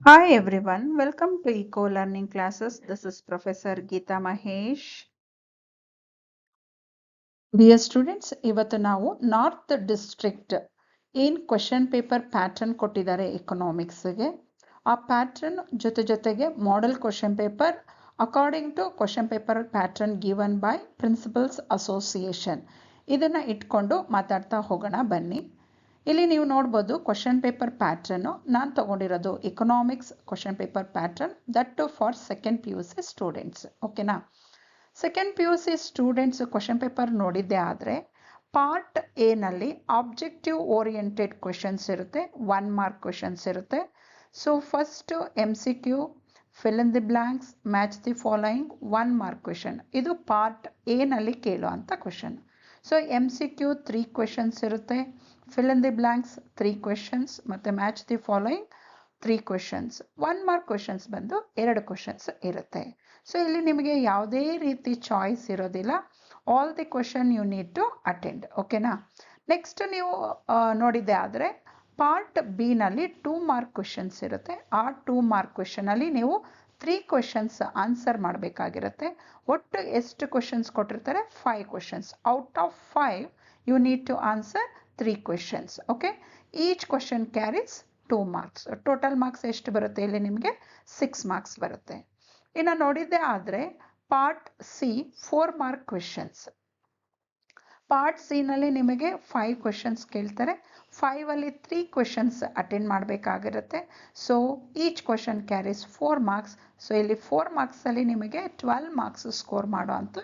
Hi everyone, welcome to Eco Learning Classes. This is Professor Geeta Mahesh. Dear students, ಇವತ್ತು ನಾವು north district ಏನ್ question paper pattern ಕೊಟ್ಟಿದ್ದಾರೆ ಎಕನಾಮಿಕ್ಸ್ಗೆ ಆ pattern ಜೊತೆಗೆ model question paper according to question paper pattern given by principals association ಇದನ್ನ ಇಟ್ಕೊಂಡು ಮಾತಾಡ್ತಾ ಹೋಗೋಣ ಬನ್ನಿ. ಇಲ್ಲಿ ನೀವು ನೋಡ್ಬೋದು ಕ್ವೆಶನ್ ಪೇಪರ್ ಪ್ಯಾಟರ್ನು ನಾನು ತಗೊಂಡಿರೋದು economics question paper pattern that for second PUC students. ಓಕೆನಾ, second PUC students question paper ನೋಡಿದ್ದೆ ಆದರೆ ಪಾರ್ಟ್ ಎ ನಲ್ಲಿ ಆಬ್ಜೆಕ್ಟಿವ್ ಓರಿಯೆಂಟೆಡ್ ಕ್ವೆಶನ್ಸ್ ಇರುತ್ತೆ, 1 ಮಾರ್ಕ್ ಕ್ವೆಶನ್ಸ್ ಇರುತ್ತೆ. So first MCQ, fill in the blanks, match the following, 1 mark question. ಇದು part A ನಲ್ಲಿ ಕೇಳೋ ಅಂತ ಕ್ವೆಶನ್. ಸೊ MCQ 3 ಕ್ವೆಶನ್ಸ್ ಇರುತ್ತೆ, fill in the blanks 3 questions ಮತ್ತೆ match the following 3 questions. 1 mark questions ಬಂದು 2 questions ಇರುತ್ತೆ. So ಇಲ್ಲಿ ನಿಮಗೆ ಯಾವುದೇ ರೀತಿ ಚಾಯ್ಸ್ ಇರೋದಿಲ್ಲ, all the question you need to attend. ಓಕೆನಾ, ನೆಕ್ಸ್ಟ್ ನೀವು ನೋಡಿದ್ದೆ ಆದರೆ ಪಾರ್ಟ್ ಬಿ ನಲ್ಲಿ 2 ಮಾರ್ಕ್ ಕ್ವೆಶನ್ಸ್ ಇರುತ್ತೆ. ಆ 2 ಮಾರ್ಕ್ ಕ್ವೆಶನ್ ಅಲ್ಲಿ ನೀವು 3 ಕ್ವೆಶನ್ಸ್ ಆನ್ಸರ್ ಮಾಡಬೇಕಾಗಿರುತ್ತೆ. ಒಟ್ಟು ಎಷ್ಟು ಕ್ವೆಶನ್ಸ್ ಕೊಟ್ಟಿರ್ತಾರೆ? 5 questions. Out of 5 you need to answer 3 questions. Okay, each question carries 2 marks. Total marks ಎಷ್ಟು ಬರುತ್ತೆ ಇಲ್ಲಿ ನಿಮಗೆ? 6 marks ಬರುತ್ತೆ. ಇನ್ನು ನೋಡಿದ್ದೆ ಆದರೆ part C 4 mark questions. Part C ನಲ್ಲಿ ನಿಮಗೆ 5 ಕ್ವೆಶನ್ಸ್ ಕೇಳ್ತಾರೆ. 5 ಅಲ್ಲಿ 3 ಕ್ವೆಶನ್ಸ್ ಅಟೆಂಡ್ ಮಾಡಬೇಕಾಗಿರುತ್ತೆ. So each question carries 4 marks. So ಇಲ್ಲಿ 4 ಮಾರ್ಕ್ಸ್ ಅಲ್ಲಿ ನಿಮಗೆ 12 ಮಾರ್ಕ್ಸ್ ಸ್ಕೋರ್ ಮಾಡೋ ಅಂತ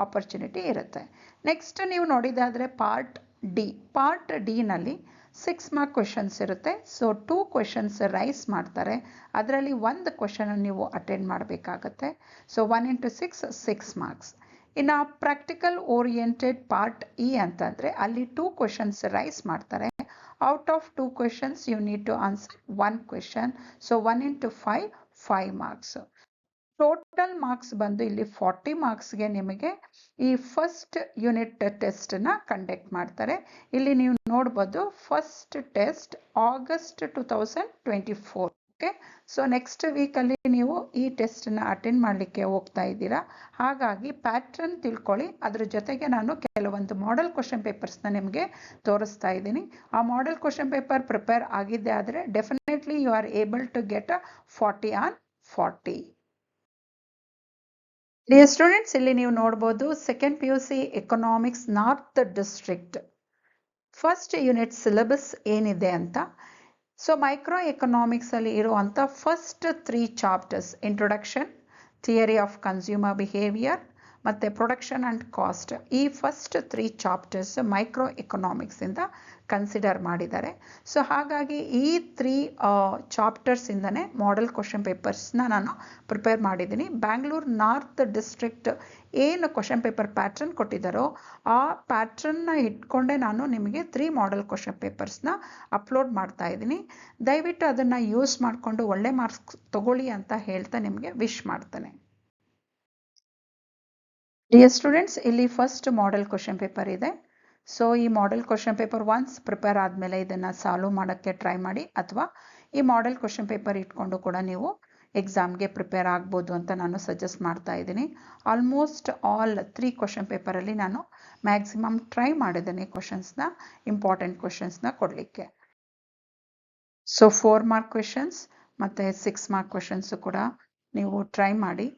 ಆಪರ್ಚುನಿಟಿ ಇರುತ್ತೆ. ನೆಕ್ಸ್ಟ್ ನೀವು ನೋಡಿದಾದ್ರೆ ಪಾರ್ಟ್ ಡಿ ನಲ್ಲಿ 6 ಮಾರ್ಕ್ ಕ್ವೆಶನ್ಸ್ ಇರುತ್ತೆ. ಸೊ 2 ಕ್ವೆಶನ್ಸ್ ರೈಸ್ ಮಾಡ್ತಾರೆ, ಅದರಲ್ಲಿ 1 ಕ್ವೆಶನ್ ನೀವು ಅಟೆಂಡ್ ಮಾಡಬೇಕಾಗತ್ತೆ. So 1 into 6 6 marks. ಇನ್ನು ಪ್ರಾಕ್ಟಿಕಲ್ ಓರಿಯೆಂಟೆಡ್ ಪಾರ್ಟ್ ಇ ಅಂತಂದರೆ ಅಲ್ಲಿ 2 ಕ್ವೆಶನ್ಸ್ ರೈಸ್ ಮಾಡ್ತಾರೆ. Out of 2 questions you need to answer 1 question. So 1 into 5 marks. Total marks ಬಂದು ಇಲ್ಲಿ 40 ಮಾರ್ಕ್ಸ್ಗೆ ನಿಮಗೆ ಈ ಫಸ್ಟ್ ಯೂನಿಟ್ ಟೆಸ್ಟನ್ನು ಕಂಡಕ್ಟ್ ಮಾಡ್ತಾರೆ. ಇಲ್ಲಿ ನೀವು ನೋಡ್ಬೋದು first test August 2024. Okay, so next ವೀಕಲ್ಲಿ ನೀವು ಈ ಟೆಸ್ಟನ್ನು ಅಟೆಂಡ್ ಮಾಡಲಿಕ್ಕೆ ಹೋಗ್ತಾ ಇದ್ದೀರಾ. ಹಾಗಾಗಿ ಪ್ಯಾಟ್ರನ್ ತಿಳ್ಕೊಳ್ಳಿ. ಅದ್ರ ಜೊತೆಗೆ ನಾನು ಕೆಲವೊಂದು ಮಾಡೆಲ್ ಕ್ವೆಶನ್ ಪೇಪರ್ಸ್ನ ನಿಮಗೆ ತೋರಿಸ್ತಾ ಇದ್ದೀನಿ. ಆ ಮಾಡೆಲ್ ಕ್ವೆಶನ್ ಪೇಪರ್ ಪ್ರಿಪೇರ್ ಆಗಿದ್ದೆ ಆದರೆ definitely you are able to get 40 on 40. Dear students, ಇಲ್ಲಿ ನೀವು ನೋಡ್ಬೋದು second PUC economics north district first unit syllabus ಏನಿದೆ ಅಂತ. ಸೊ ಮೈಕ್ರೋ ಎಕನಾಮಿಕ್ಸ್ ಅಲ್ಲಿ ಇರುವಂಥ first 3 chapters, introduction, theory of consumer behaviour ಮತ್ತು ಪ್ರೊಡಕ್ಷನ್ ಆ್ಯಂಡ್ ಕಾಸ್ಟ್, ಈ ಫಸ್ಟ್ 3 ಚಾಪ್ಟರ್ಸ್ ಮೈಕ್ರೋ ಎಕನಾಮಿಕ್ಸ್ ಇಂದ ಕನ್ಸಿಡರ್ ಮಾಡಿದ್ದಾರೆ. ಸೊ ಹಾಗಾಗಿ ಈ 3 ಚಾಪ್ಟರ್ಸ್ ಇಂದನೇ ಮಾಡೆಲ್ ಕ್ವೆಶನ್ ಪೇಪರ್ಸ್ನ ನಾನು ಪ್ರಿಪೇರ್ ಮಾಡಿದ್ದೀನಿ. ಬ್ಯಾಂಗ್ಳೂರ್ ನಾರ್ತ್ ಡಿಸ್ಟ್ರಿಕ್ಟ್ ಏನು ಕ್ವೆಶನ್ ಪೇಪರ್ ಪ್ಯಾಟ್ರನ್ ಕೊಟ್ಟಿದ್ದಾರೋ ಆ ಪ್ಯಾಟ್ರನ್ನ ಇಟ್ಕೊಂಡೆ ನಾನು ನಿಮಗೆ 3 ಮಾಡೆಲ್ ಕ್ವೆಶನ್ ಪೇಪರ್ಸ್ನ ಅಪ್ಲೋಡ್ ಮಾಡ್ತಾ ಇದ್ದೀನಿ. ದಯವಿಟ್ಟು ಅದನ್ನು ಯೂಸ್ ಮಾಡಿಕೊಂಡು ಒಳ್ಳೆ ಮಾರ್ಕ್ಸ್ ತಗೊಳ್ಳಿ ಅಂತ ಹೇಳ್ತಾ ನಿಮಗೆ ವಿಶ್ ಮಾಡ್ತೇನೆ. ಡಿಯರ್ ಸ್ಟೂಡೆಂಟ್ಸ್, ಇಲ್ಲಿ ಫಸ್ಟ್ ಮಾಡೆಲ್ ಕ್ವೆಶನ್ ಪೇಪರ್ ಇದೆ. ಸೊ ಈ model question paper once prepare ಆದಮೇಲೆ ಇದನ್ನು ಸಾಲ್ವ್ ಮಾಡೋಕ್ಕೆ ಟ್ರೈ ಮಾಡಿ, ಅಥವಾ ಈ ಮಾಡೆಲ್ ಕ್ವೆಶನ್ ಪೇಪರ್ ಇಟ್ಕೊಂಡು ಕೂಡ ನೀವು ಎಕ್ಸಾಮ್ಗೆ ಪ್ರಿಪೇರ್ ಆಗ್ಬೋದು ಅಂತ ನಾನು ಸಜೆಸ್ಟ್ ಮಾಡ್ತಾ ಇದ್ದೀನಿ. ಆಲ್ಮೋಸ್ಟ್ ಆಲ್ 3 ಕ್ವೆಶನ್ ಪೇಪರಲ್ಲಿ ನಾನು ಮ್ಯಾಕ್ಸಿಮಮ್ ಟ್ರೈ ಮಾಡಿದ್ದೀನಿ ಕ್ವೆಶನ್ಸ್ನ, ಇಂಪಾರ್ಟೆಂಟ್ ಕ್ವೆಶನ್ಸ್ನ ಕೊಡಲಿಕ್ಕೆ. ಸೊ 4 ಮಾರ್ಕ್ ಕ್ವೆಶನ್ಸ್ ಮತ್ತು 6 ಮಾರ್ಕ್ ಕ್ವೆಶನ್ಸು ಕೂಡ ನೀವು ಟ್ರೈ ಮಾಡಿ,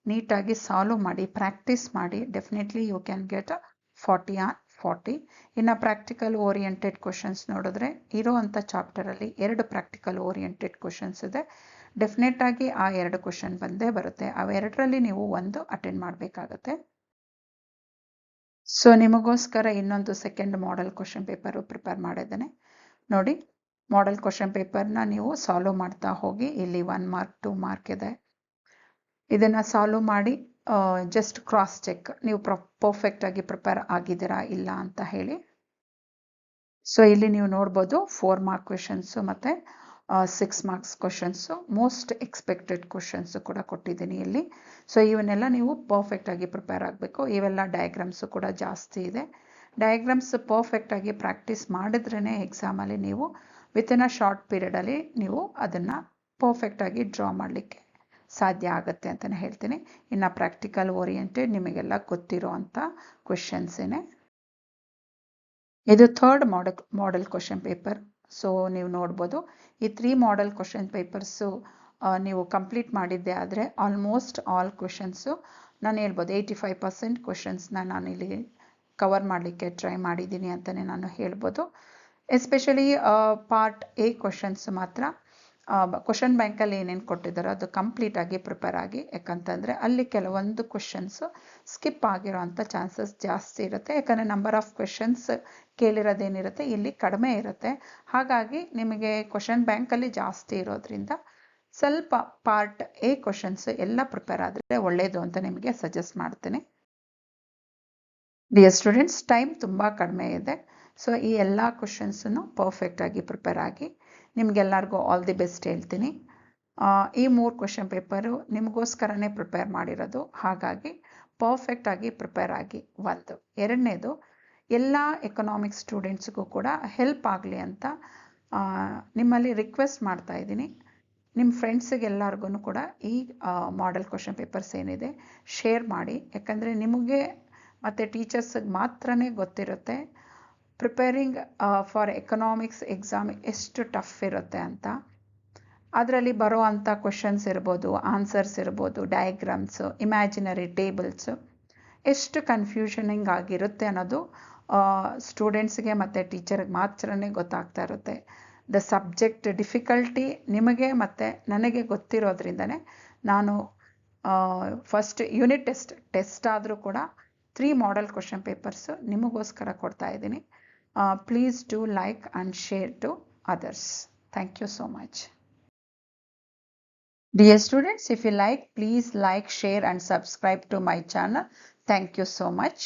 ನೀಟಾಗಿ ಸಾಲ್ವ್ ಮಾಡಿ, ಪ್ರಾಕ್ಟೀಸ್ ಮಾಡಿ. Definitely you can get 40 on 40. ಇನ್ನು ಪ್ರಾಕ್ಟಿಕಲ್ ಓರಿಯೆಂಟೆಡ್ ಕ್ವೆಶನ್ಸ್ ನೋಡಿದ್ರೆ ಇರೋವಂಥ ಚಾಪ್ಟರಲ್ಲಿ 2 ಪ್ರಾಕ್ಟಿಕಲ್ ಓರಿಯೆಂಟೆಡ್ ಕ್ವೆಶನ್ಸ್ ಇದೆ. ಡೆಫಿನೆಟ್ ಆಗಿ ಆ 2 ಕ್ವೆಶನ್ ಬಂದೇ ಬರುತ್ತೆ. ಅವೆರಡರಲ್ಲಿ ನೀವು 1 ಅಟೆಂಡ್ ಮಾಡಬೇಕಾಗತ್ತೆ. ಸೊ ನಿಮಗೋಸ್ಕರ ಇನ್ನೊಂದು second model question paper prepare ಮಾಡಿದ್ದೇನೆ ನೋಡಿ. ಮಾಡೆಲ್ ಕ್ವೆಶನ್ ಪೇಪರ್ನ ನೀವು ಸಾಲ್ವ್ ಮಾಡ್ತಾ ಹೋಗಿ. ಇಲ್ಲಿ 1 ಮಾರ್ಕ್ 2 ಮಾರ್ಕ್ ಇದೆ. ಇದನ್ನು ಸಾಲ್ವ್ ಮಾಡಿ ಜಸ್ಟ್ ಕ್ರಾಸ್ ಚೆಕ್, ನೀವು ಪರ್ಫೆಕ್ಟಾಗಿ ಪ್ರಿಪೇರ್ ಆಗಿದ್ದೀರಾ ಇಲ್ಲ ಅಂತ ಹೇಳಿ. ಸೊ ಇಲ್ಲಿ ನೀವು ನೋಡ್ಬೋದು 4 ಮಾರ್ಕ್ ಕ್ವೆಶನ್ಸು ಮತ್ತು 6 marks questions, most expected questions ಕೂಡ ಕೊಟ್ಟಿದ್ದೀನಿ ಇಲ್ಲಿ. ಸೊ ಇವನ್ನೆಲ್ಲ ನೀವು ಪರ್ಫೆಕ್ಟಾಗಿ ಪ್ರಿಪೇರ್ ಆಗಬೇಕು. ಇವೆಲ್ಲ ಡಯಾಗ್ರಾಮ್ಸು ಕೂಡ ಜಾಸ್ತಿ ಇದೆ. ಡಯಾಗ್ರಾಮ್ಸ್ ಪರ್ಫೆಕ್ಟಾಗಿ ಪ್ರಾಕ್ಟೀಸ್ ಮಾಡಿದ್ರೇ ಎಕ್ಸಾಮಲ್ಲಿ ನೀವು ವಿತಿನ್ ಅ ಶಾರ್ಟ್ ಪೀರಿಯಡಲ್ಲಿ ನೀವು ಅದನ್ನು ಪರ್ಫೆಕ್ಟಾಗಿ ಡ್ರಾ ಮಾಡಲಿಕ್ಕೆ ಸಾಧ್ಯ ಆಗುತ್ತೆ ಅಂತಲೇ ಹೇಳ್ತೀನಿ. ಇನ್ನು ಪ್ರಾಕ್ಟಿಕಲ್ ಓರಿಯೆಂಟೆಡ್ ನಿಮಗೆಲ್ಲ ಗೊತ್ತಿರೋ ಅಂಥ ಕ್ವೆಶನ್ಸೇನೆ. ಇದು third model question paper. So ನೀವು ನೋಡ್ಬೋದು ಈ 3 ಮಾಡೆಲ್ ಕ್ವೆಶನ್ ಪೇಪರ್ಸು ನೀವು ಕಂಪ್ಲೀಟ್ ಮಾಡಿದ್ದೆ ಆದರೆ ಆಲ್ಮೋಸ್ಟ್ ಆಲ್ ಕ್ವೆಶನ್ಸು ನಾನು ಹೇಳ್ಬೋದು 85% ಕ್ವೆಶನ್ಸ್ನ ನಾನಿಲ್ಲಿ ಕವರ್ ಮಾಡಲಿಕ್ಕೆ ಟ್ರೈ ಮಾಡಿದ್ದೀನಿ ಅಂತಲೇ ನಾನು ಹೇಳ್ಬೋದು. ಎಸ್ಪೆಷಲಿ ಪಾರ್ಟ್ ಎ ಕ್ವೆಶನ್ಸ್ ಮಾತ್ರ ಕ್ವೆಶನ್ ಬ್ಯಾಂಕಲ್ಲಿ ಏನೇನು ಕೊಟ್ಟಿದ್ದಾರೋ ಅದು ಕಂಪ್ಲೀಟಾಗಿ ಪ್ರಿಪೇರ್ ಆಗಿ, ಯಾಕಂತಂದರೆ ಅಲ್ಲಿ ಕೆಲವೊಂದು ಕ್ವೆಶನ್ಸು ಸ್ಕಿಪ್ ಆಗಿರೋ ಅಂಥ ಚಾನ್ಸಸ್ ಜಾಸ್ತಿ ಇರುತ್ತೆ. ಯಾಕಂದರೆ ನಂಬರ್ ಆಫ್ ಕ್ವೆಶನ್ಸ್ ಕೇಳಿರೋದೇನಿರುತ್ತೆ ಇಲ್ಲಿ ಕಡಿಮೆ ಇರುತ್ತೆ. ಹಾಗಾಗಿ ನಿಮಗೆ ಕ್ವೆಶನ್ ಬ್ಯಾಂಕಲ್ಲಿ ಜಾಸ್ತಿ ಇರೋದ್ರಿಂದ ಸ್ವಲ್ಪ ಪಾರ್ಟ್ ಎ ಕ್ವೆಶನ್ಸ್ ಎಲ್ಲ ಪ್ರಿಪೇರ್ ಆದರೆ ಒಳ್ಳೆಯದು ಅಂತ ನಿಮಗೆ ಸಜೆಸ್ಟ್ ಮಾಡ್ತೀನಿ. ಡಿಯರ್ ಸ್ಟೂಡೆಂಟ್ಸ್, ಟೈಮ್ ತುಂಬ ಕಡಿಮೆ ಇದೆ. ಸೊ ಈ ಎಲ್ಲ ಕ್ವೆಶನ್ಸನ್ನು ಪರ್ಫೆಕ್ಟಾಗಿ ಪ್ರಿಪೇರ್ ಆಗಿ ನಿಮಗೆಲ್ಲರಿಗೂ ಆಲ್ ದಿ ಬೆಸ್ಟ್ ಹೇಳ್ತೀನಿ. ಈ 3 ಕ್ವೆಶನ್ ಪೇಪರು ನಿಮಗೋಸ್ಕರನೇ ಪ್ರಿಪೇರ್ ಮಾಡಿರೋದು. ಹಾಗಾಗಿ ಪರ್ಫೆಕ್ಟಾಗಿ ಪ್ರಿಪೇರ್ ಆಗಿ. ಒಂದು ಎರಡನೇದು, ಎಲ್ಲ ಎಕನಾಮಿಕ್ಸ್ ಸ್ಟೂಡೆಂಟ್ಸ್ಗೂ ಕೂಡ ಹೆಲ್ಪ್ ಆಗಲಿ ಅಂತ ನಿಮ್ಮಲ್ಲಿ ರಿಕ್ವೆಸ್ಟ್ ಮಾಡ್ತಾ ಇದ್ದೀನಿ. ನಿಮ್ಮ ಫ್ರೆಂಡ್ಸಿಗೆಲ್ಲರಿಗೂ ಕೂಡ ಈ ಮಾಡೆಲ್ ಕ್ವೆಶನ್ ಪೇಪರ್ಸ್ ಏನಿದೆ ಶೇರ್ ಮಾಡಿ. ಯಾಕಂದರೆ ನಿಮಗೆ ಮತ್ತು ಟೀಚರ್ಸಿಗೆ ಮಾತ್ರನೇ ಗೊತ್ತಿರುತ್ತೆ ಪ್ರಿಪೇರಿಂಗ್ ಫಾರ್ ಎಕನಾಮಿಕ್ಸ್ ಎಕ್ಸಾಮ್ ಎಷ್ಟು ಟಫ್ ಇರುತ್ತೆ ಅಂತ. ಅದರಲ್ಲಿ ಬರೋ ಅಂಥ ಕ್ವೆಶನ್ಸ್ ಇರ್ಬೋದು, ಆನ್ಸರ್ಸ್ ಇರ್ಬೋದು, ಡಯಾಗ್ರಾಮ್ಸು, ಇಮ್ಯಾಜಿನರಿ ಟೇಬಲ್ಸು ಎಷ್ಟು ಕನ್ಫ್ಯೂಷನಿಂಗ್ ಆಗಿರುತ್ತೆ ಅನ್ನೋದು ಸ್ಟೂಡೆಂಟ್ಸ್ಗೆ ಮತ್ತು ಟೀಚರ್ಗೆ ಮಾತ್ರನೇ ಗೊತ್ತಾಗ್ತಾ ಇರುತ್ತೆ. ದ ಸಬ್ಜೆಕ್ಟ್ ಡಿಫಿಕಲ್ಟಿ ನಿಮಗೆ ಮತ್ತು ನನಗೆ ಗೊತ್ತಿರೋದ್ರಿಂದನೇ ನಾನು ಫಸ್ಟ್ ಯೂನಿಟ್ ಟೆಸ್ಟ್ ಆದರೂ ಕೂಡ 3 ಮಾಡೆಲ್ ಕ್ವೆಶನ್ ಪೇಪರ್ಸು ನಿಮಗೋಸ್ಕರ ಕೊಡ್ತಾ ಇದ್ದೀನಿ. Please do like and share to others. Thank you so much. Dear students, if you like, please like, share and subscribe to my channel. Thank you so much.